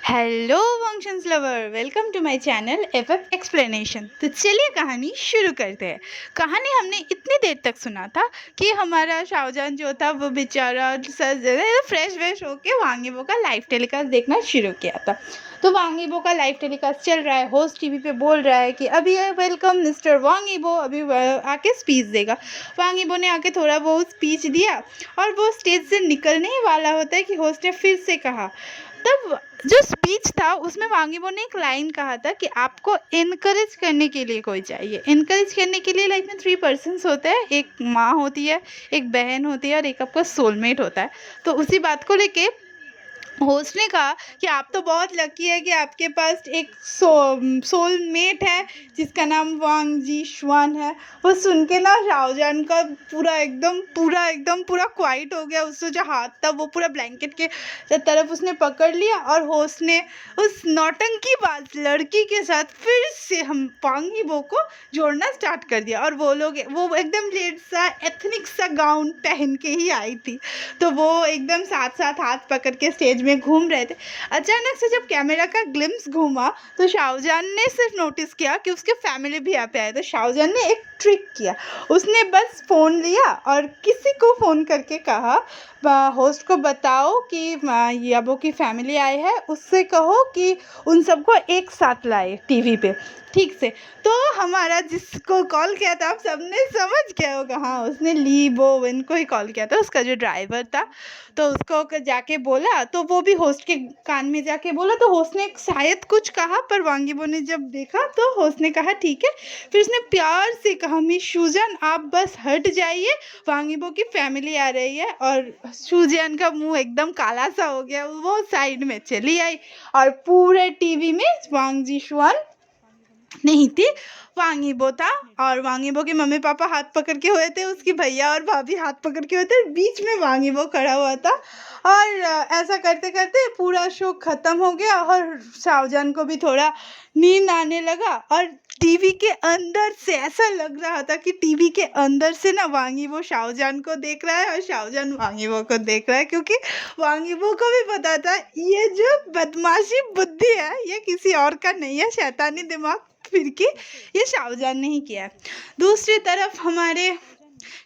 Hello functions lover, welcome to my channel FF explanation. तो चलिए कहानी शुरू करते हैं। कहानी हमने इतनी देर तक सुना था कि हमारा शाहजहान जो था वो बेचारा फ्रेश वेश होके वांगीबो का लाइव टेलीकास्ट देखना शुरू किया था। तो वांगीबो का लाइव टेलीकास्ट चल रहा है, होस्ट टीवी पे बोल रहा है कि अभी वेलकम मिस्टर वांगीबो, अभी आके स्पीच देगा। वांगीबो ने आके थोड़ा बहुत स्पीच दिया और वो स्टेज से निकलने ही वाला होता है कि होस्ट ने फिर से कहा। तब जो स्पीच था उसमें वांगीबो ने एक लाइन कहा था कि आपको इनकरेज करने के लिए कोई चाहिए। इनकरेज करने के लिए लाइफ में 3 पर्सन्स होते हैं, एक माँ होती है, एक बहन होती है और एक आपका सोलमेट होता है। तो उसी बात को लेके होस्ट ने कहा कि आप तो बहुत लकी है कि आपके पास एक सोलमेट है जिसका नाम वांग जी शुआन है। वो सुन के ना शाहजहान का पूरा क्वाइट हो गया। उससे जो हाथ था वो पूरा ब्लैंकेट के तरफ उसने पकड़ लिया और होस्ट ने उस नौटंकीबाज लड़की के साथ फिर से हम वांगीबो को जोड़ना स्टार्ट कर दिया। और वो एकदम लेट सा एथनिक सा गाउन पहन के ही आई थी। तो वो एकदम साथ साथ हाथ पकड़ के स्टेज में घूम रहे थे। अचानक से जब कैमरा का ग्लिम्स घूमा तो शाहजहान ने सिर्फ नोटिस किया कि उसके फैमिली भी यहाँ पे आए। तो शाहजहान ने एक ट्रिक किया, उसने बस फ़ोन लिया और किसी को फ़ोन करके कहा होस्ट को बताओ कि याबो की फैमिली आई है, उससे कहो कि उन सबको एक साथ लाए टीवी पे ठीक से। तो हमारा जिसको कॉल किया था आप सबने समझ गए होगा, हाँ उसने ली बोवन को ही कॉल किया था, उसका जो ड्राइवर था। तो उसको जाके बोला, तो वो भी होस्ट के कान में जाके बोला। तो होस्ट ने शायद कुछ कहा पर वांगीबो ने जब देखा तो होस्ट ने कहा ठीक है। फिर उसने प्यार से कहा मिस शुजान आप बस हट जाइए, वांगीबो की फैमिली आ रही है। और शुजान का मुंह एकदम काला सा हो गया, वो साइड में चली आई और पूरे टीवी में वांग जी शुआन नहीं थी, वांगीबो था। और वांगीबो के मम्मी पापा हाथ पकड़ के हुए थे, उसकी भैया और भाभी हाथ पकड़ के हुए थे, बीच में वांगीबो खड़ा हुआ था। और ऐसा करते करते पूरा शो ख़त्म हो गया और शाहजहान को भी थोड़ा नींद आने लगा। और टीवी के अंदर से ऐसा लग रहा था कि टीवी के अंदर से ना वांगीबो शाहजहान को देख रहा है और शाहजहान वांगीबो को देख रहा है, क्योंकि वांगीबो को भी पता था ये जो बदमाशी बुद्धि है ये किसी और का नहीं है, शैतानी दिमाग फिर के ये शाहजहान ने ही किया है। दूसरी तरफ हमारे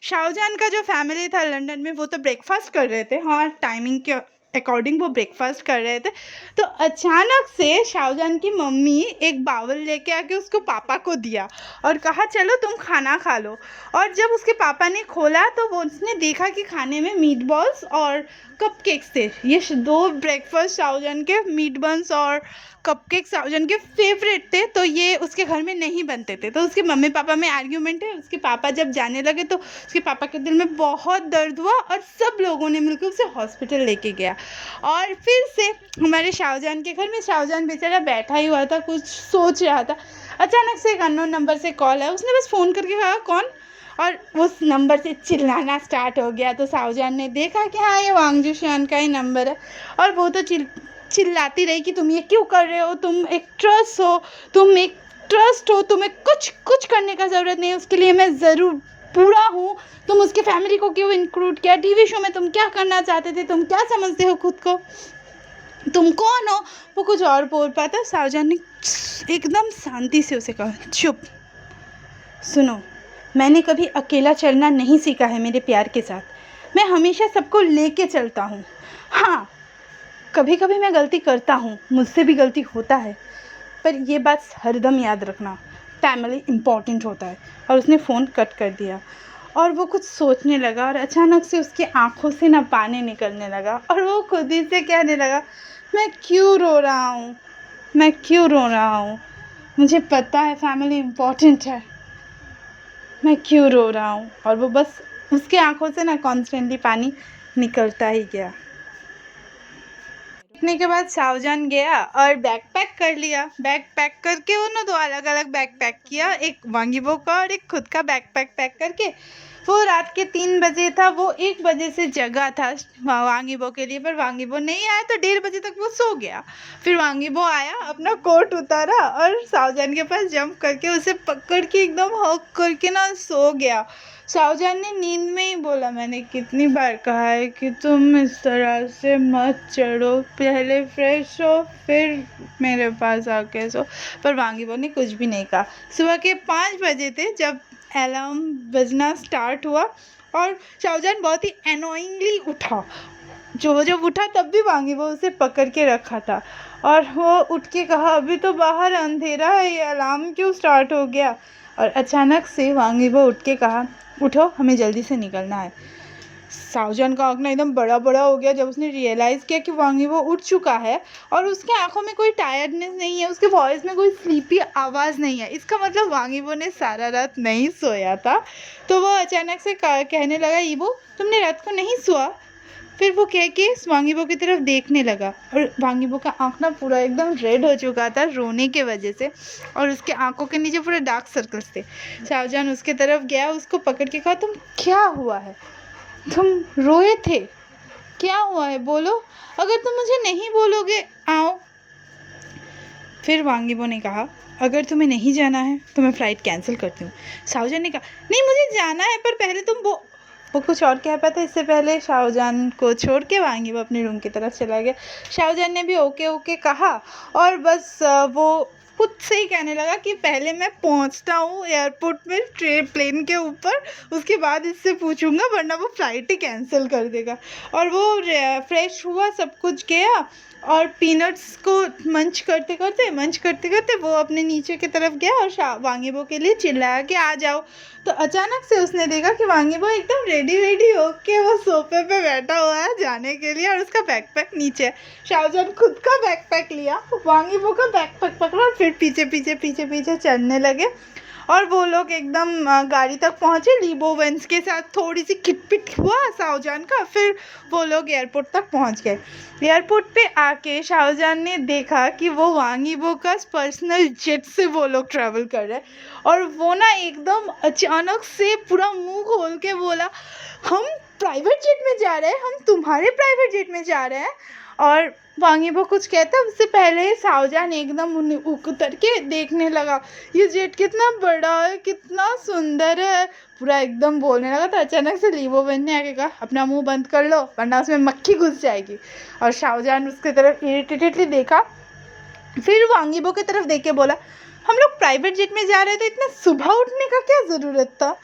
शाहजहान का जो फैमिली था लंदन में, वो तो ब्रेकफास्ट कर रहे थे, हाँ टाइमिंग के अकॉर्डिंग वो ब्रेकफास्ट कर रहे थे। तो अचानक से शाहजहान की मम्मी एक बावल लेके आके उसको पापा को दिया और कहा चलो तुम खाना खा लो। और जब उसके पापा ने खोला तो वो उसने देखा कि खाने में मीट बॉल्स और कपकेक्स थे। ये दो ब्रेकफास्ट शाहजहान के, मीट बॉल्स और कपकेक शाहजहान के फेवरेट थे, तो ये उसके घर में नहीं बनते थे। तो उसके मम्मी पापा में आर्ग्यूमेंट है, उसके पापा जब जाने लगे तो उसके पापा के दिल में बहुत दर्द हुआ और सब लोगों ने मिलकर उसे हॉस्पिटल लेके गया। और फिर से हमारे शाहजहान के घर में शाहजहान बेचारा बैठा ही हुआ था, कुछ सोच रहा था। अचानक से एक अननोन नंबर से कॉल है, उसने बस फ़ोन करके कहा कौन, और उस नंबर से चिल्लाना स्टार्ट हो गया। तो शाहजहान ने देखा कि हाँ ये वांगजू शान का ही नंबर है। और वो तो चिल्लाती रही कि तुम ये क्यों कर रहे हो, तुम एक ट्रस्ट हो, तुम्हें कुछ कुछ करने का ज़रूरत नहीं है, उसके लिए मैं ज़रूर पूरा हूँ। तुम उसके फैमिली को क्यों इंक्लूड किया टीवी शो में, तुम क्या करना चाहते थे, तुम क्या समझते हो खुद को, तुम कौन हो। वो कुछ और बोल पाता, शाहजहान ने एकदम शांति से उसे कहा चुप, सुनो मैंने कभी अकेला चलना नहीं सीखा है मेरे प्यार के साथ, मैं हमेशा सबको लेके चलता हूँ। हाँ कभी कभी मैं गलती करता हूँ, मुझसे भी गलती होता है, पर ये बात हरदम याद रखना, फैमिली इम्पॉर्टेंट होता है। और उसने फ़ोन कट कर दिया और वो कुछ सोचने लगा और अचानक से उसकी आँखों से ना पानी निकलने लगा और वो खुद ही से कहने लगा मैं क्यों रो रहा हूँ, मैं क्यों रो रहा हूँ, मुझे पता है फैमिली इम्पॉर्टेंट है, मैं क्यों रो रहा हूँ। और वो बस उसके आँखों से ना कॉन्स्टेंटली पानी निकलता ही गया। देखने के बाद शाहजहान गया और बैग पैक कर लिया। बैग पैक करके उन्होंने दो अलग अलग बैग पैक किया, एक वांगीबो का और एक खुद का बैग पैक करके वो रात के 3 बजे था, वो 1 बजे से जगा था वांगीबो के लिए, पर वांगीबो नहीं आया तो 1:30 बजे तक वो सो गया। फिर वांगीबो आया, अपना कोट उतारा और शाओजान के पास जंप करके उसे पकड़ के एकदम हग करके ना सो गया। शाओजान ने नींद में ही बोला, मैंने कितनी बार कहा है कि तुम इस तरह से मत चढ़ो, पहले फ्रेश हो फिर मेरे पास आके सो। पर वांगीबो ने कुछ भी नहीं कहा। सुबह के 5 बजे थे जब अलार्म बजना स्टार्ट हुआ और शाओजान बहुत ही एनोइंगली उठा। जब उठा तब भी वांगीबो उसे पकड़ के रखा था और वो उठ के कहा, अभी तो बाहर अंधेरा है, ये अलार्म क्यों स्टार्ट हो गया। और अचानक से वांगीबो उठ के कहा, उठो हमें जल्दी से निकलना है। शाओजान का आँख ना एकदम बड़ा बड़ा हो गया जब उसने रियलाइज़ किया कि वांगीबो उठ चुका है और उसके आंखों में कोई टायर्डनेस नहीं है, उसके वॉइस में कोई स्लीपी आवाज़ नहीं है। इसका मतलब वांगीबो ने सारा रात नहीं सोया था। तो वो अचानक से कहने लगा, ईबो तुमने रात को नहीं सोआ। फिर वो कह के वांगीबो की तरफ देखने लगा और वांगीबो का आँख ना पूरा एकदम रेड हो चुका था रोने के वजह से और उसके आंखों के नीचे पूरे डार्क सर्कल्स थे। शाओजान उसके तरफ गया, उसको पकड़ के कहा, तुम क्या हुआ है, तुम रोए थे, क्या हुआ है बोलो, अगर तुम मुझे नहीं बोलोगे आओ। फिर वांगीबो ने कहा, अगर तुम्हें नहीं जाना है तो मैं फ़्लाइट कैंसिल करती हूँ। शाओजान ने कहा, नहीं मुझे जाना है, पर पहले तुम वो कुछ और कह पाता। इससे पहले शाओजान को छोड़ के वांगीबो अपने रूम की तरफ चला गया। शाओजान ने भी ओके ओके कहा और बस वो खुद से ही कहने लगा कि पहले मैं पहुंचता हूँ एयरपोर्ट में प्लेन के ऊपर, उसके बाद इससे पूछूंगा, वरना वो फ़्लाइट ही कैंसिल कर देगा। और वो फ्रेश हुआ, सब कुछ गया और पीनट्स को मंच करते करते वो अपने नीचे की तरफ गया और वांगीबो के लिए चिल्लाया कि आ जाओ। तो अचानक से उसने देखा कि वांगीबो एकदम रेडी होके वो सोफे पे बैठा हुआ है जाने के लिए और उसका बैकपैक नीचे है। शाओजान खुद का बैकपैक लिया, वांगीबो का बैकपैक पकड़ा और फिर पीछे चलने लगे और वो लोग एकदम गाड़ी तक पहुँचे। लीबो वेंस के साथ थोड़ी सी खिटपिट हुआ शाओजान का, फिर वो लोग एयरपोर्ट तक पहुँच गए। एयरपोर्ट पे आके शाओजान ने देखा कि वो वांगीबो का पर्सनल जेट से वो लोग ट्रैवल कर रहे हैं और वो ना एकदम अचानक से पूरा मुंह खोल के बोला, हम प्राइवेट जेट में जा रहे हैं, हम तुम्हारे प्राइवेट जेट में जा रहे हैं। और वांगीबो कुछ कहता उससे पहले शाओजान एकदम उतर के देखने लगा, ये जेट कितना बड़ा है, कितना सुंदर है, पूरा एकदम बोलने लगा। तो अचानक से लीबो वेन ने आके कहा, अपना मुंह बंद कर लो वरना उसमें मक्खी घुस जाएगी। और शाओजान उसकी तरफ इरिटेटेडली देखा, फिर वांगीबो की तरफ देख के बोला, हम लोग प्राइवेट जेट में जा रहे थे, इतना सुबह उठने का क्या ज़रूरत था।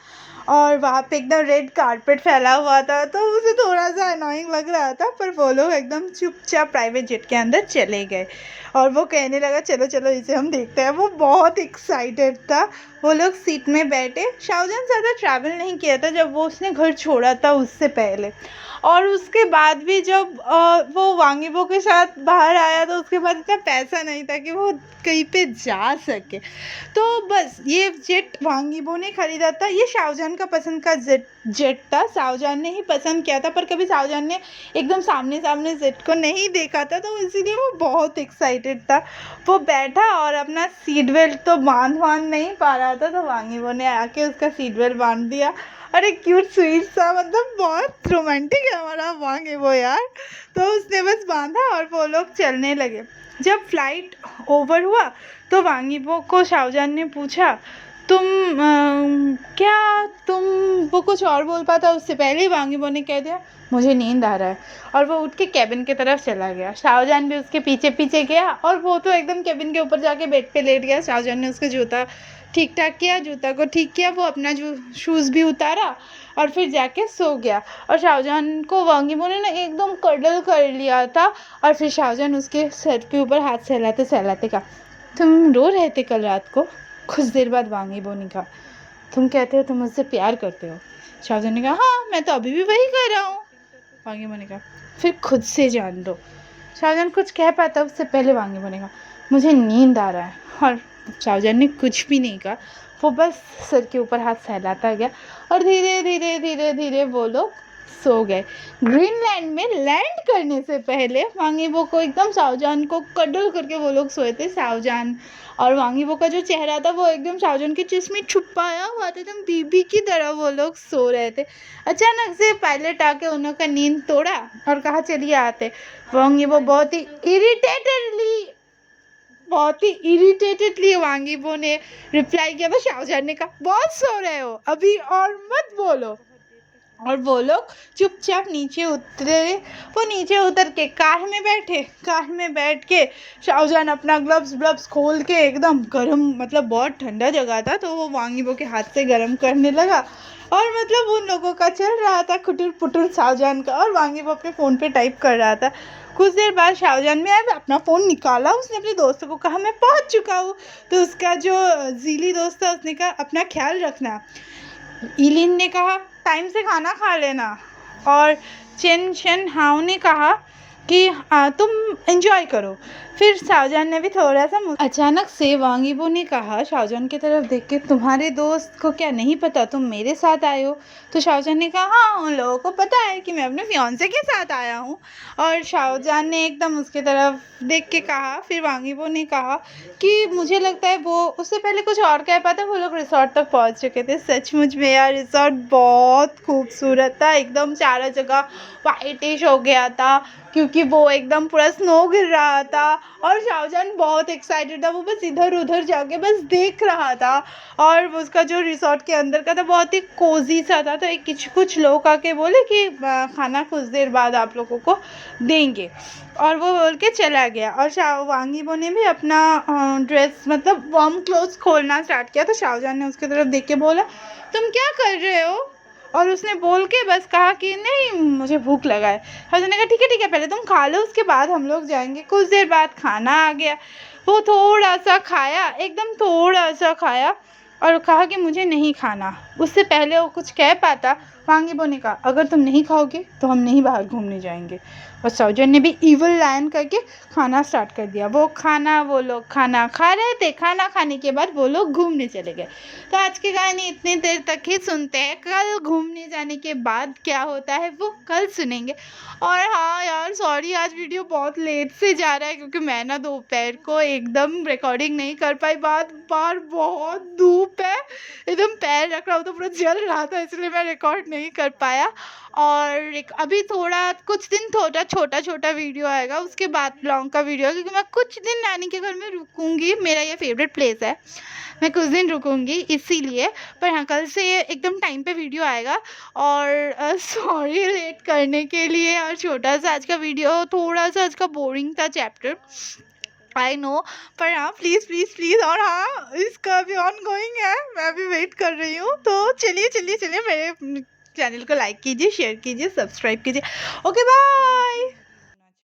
और वहाँ पे एकदम रेड कारपेट फैला हुआ था तो उसे थोड़ा सा अनोइंग लग रहा था, पर वो लोग एकदम चुपचाप प्राइवेट जेट के अंदर चले गए और वो कहने लगा, चलो चलो इसे हम देखते हैं। वो बहुत एक्साइटेड था। वो लोग सीट में बैठे। शाओजान ज़्यादा ट्रैवल नहीं किया था जब वो उसने घर छोड़ा था उससे पहले, और उसके बाद भी जब वो वांगीबो के साथ बाहर आया तो उसके बाद इतना पैसा नहीं था कि वो कहीं पे जा सके। तो बस ये जेट वांगीबो ने ख़रीदा था। ये शाओजान का पसंद का जेट था, शाओजान ने ही पसंद किया था, पर कभी शाओजान ने एकदम सामने जेट को नहीं देखा था, तो इसीलिए वो बहुत एक्साइटेड था। वो बैठा और अपना सीट बेल्ट तो बांध नहीं पा रहा था, तो वांगीबो ने आके उसका सीट बेल्ट बांध दिया। अरे क्यूट स्वीट सा, मतलब बहुत रोमांटिक है हमारा वांगीबो यार। तो उसने बस बांधा और वो लोग चलने लगे। जब फ्लाइट ओवर हुआ तो वांगीबो को शाओजान ने पूछा, वो कुछ और बोल पाता उससे पहले ही वांगीबो ने कह दिया, मुझे नींद आ रहा है, और वो उठ के कैबिन की तरफ चला गया। शाओजान भी उसके पीछे गया और वो तो एकदम कैबिन के ऊपर जाके बेड पे लेट गया। शाओजान ने उसका जूता ठीक ठाक किया, जूता को ठीक किया, वो अपना शूज़ भी उतारा और फिर जाके सो गया। और शाओजान को वांगीबो ने ना एकदम कडल कर लिया था और फिर शाओजान उसके सर के ऊपर हाथ सहलाते कहा, तुम रो रहे थे कल रात को। कुछ देर बाद वांगीबो ने कहा, तुम कहते हो तुम मुझसे प्यार करते हो। शाओजान ने कहा, हाँ मैं तो अभी भी वही कर रहा हूँ। वांगीबो ने कहा, फिर खुद से जान लो। शाओजान कुछ कह पाता उससे पहले वांगीबो ने कहा, मुझे नींद आ रहा है। और शाओजान ने कुछ भी नहीं कहा, वो बस सर के ऊपर हाथ सहलाता गया और धीरे धीरे वो लोग सो गए। ग्रीनलैंड में लैंड करने से पहले वांगीबो को एकदम शाओजान को कडल करके वो लोग सोए थे। शाओजान और वांगीबो का जो चेहरा था वो एकदम शाओजान के चेस्ट में छुपाया हुआ था, एकदम बीबी की तरह वो लोग सो रहे थे। अचानक से पायलट आके उन लोग का नींद तोड़ा और कहा चलिए आते। वांगीबो बहुत ही इरिटेटेडली वांगीबो ने रिप्लाई किया। तो शाओजान ने कहा बहुत सो रहे हो अभी और मत बोलो। और वो लोग चुपचाप नीचे उतरे। वो नीचे उतर के कार में बैठ के शाओजान अपना ग्लव्स खोल के एकदम गरम, मतलब बहुत ठंडा जगह था तो वो वांगीबो के हाथ से गरम करने लगा। और मतलब उन लोगों का चल रहा था खुटुर पुटुर शाओजान का, और वांगीबो अपने फ़ोन पे टाइप कर रहा था। कुछ देर बाद शाओजान में आया, अपना फ़ोन निकाला, उसने अपने दोस्तों को कहा मैं पहुंच चुका हूँ। तो उसका जो जीली दोस्त था उसने कहा अपना ख्याल रखना। इलिन ने कहा टाइम से खाना खा लेना। और चेन शेन हाओ ने कहा कि तुम एंजॉय करो। फिर शाओजान ने भी थोड़ा सा अचानक से वांगीबो ने कहा शाओजान की तरफ देख के, तुम्हारे दोस्त को क्या नहीं पता तुम मेरे साथ आए हो? तो शाओजान ने कहा हाँ उन लोगों को पता है कि मैं अपने फियांसे के साथ आया हूँ। और शाओजान ने एकदम उसके तरफ देख के कहा। फिर वांगीबो ने कहा कि मुझे लगता है वो उससे पहले कुछ और कह पाता, वो लोग रिसोर्ट तक पहुँच चुके थे। सचमुच में यार रिसोर्ट बहुत खूबसूरत था, एकदम चारों जगह वाइटिश हो गया था क्योंकि वो एकदम पूरा स्नो गिर रहा था। और शाओजान बहुत एक्साइटेड था, वो बस इधर उधर जाके बस देख रहा था। और उसका जो रिसोर्ट के अंदर का था बहुत ही कोजी सा था। तो एक कुछ लोग आके बोले कि खाना कुछ देर बाद आप लोगों को देंगे, और वो बोल के चला गया। और वांगीबो ने भी अपना ड्रेस मतलब वार्म क्लोथ्स खोलना स्टार्ट किया। तो शाओजान ने उसकी तरफ देख के बोला तुम क्या कर रहे हो? और उसने बोल के बस कहा कि नहीं मुझे भूख लगा है। शाओजान ने कहा ठीक है पहले तुम खा लो उसके बाद हम लोग जाएंगे। कुछ देर बाद खाना आ गया, वो थोड़ा सा खाया, एकदम थोड़ा सा खाया और कहा कि मुझे नहीं खाना। उससे पहले वो कुछ कह पाता, वांगीबो ने कहा अगर तुम नहीं खाओगे तो हम नहीं बाहर घूमने जाएंगे। और शाओजान ने भी इविल लायन करके खाना स्टार्ट कर दिया। वो लोग खाना खा रहे थे। खाना खाने के बाद वो लोग घूमने चले गए। तो आज की कहानी इतनी देर तक ही सुनते हैं, कल घूमने जाने के बाद क्या होता है वो कल सुनेंगे। और हाँ यार सॉरी आज वीडियो बहुत लेट से जा रहा है क्योंकि मैं ना दोपहर को एकदम रिकॉर्डिंग नहीं कर पाई। बार बहुत धूप है, एकदम पैर रख रहा हूँ तो पूरा जल रहा था, इसलिए मैं रिकॉर्ड नहीं कर पाया। और अभी थोड़ा कुछ दिन थोड़ा छोटा वीडियो आएगा, उसके बाद लॉन्ग का वीडियो, क्योंकि मैं कुछ दिन नानी के घर में रुकूंगी। मेरा ये फेवरेट प्लेस है, मैं कुछ दिन रुकूंगी इसीलिए। पर हाँ कल से एकदम टाइम पे वीडियो आएगा। और सॉरी लेट करने के लिए। और छोटा सा आज का वीडियो, थोड़ा सा आज का बोरिंग था चैप्टर, आई नो। पर हाँ प्लीज़। और हाँ इसका भी ऑन गोइंग है, मैं भी वेट कर रही हूँ। तो चलिए मेरे चैनल को लाइक कीजिए, शेयर कीजिए, सब्सक्राइब कीजिए। Okay bye.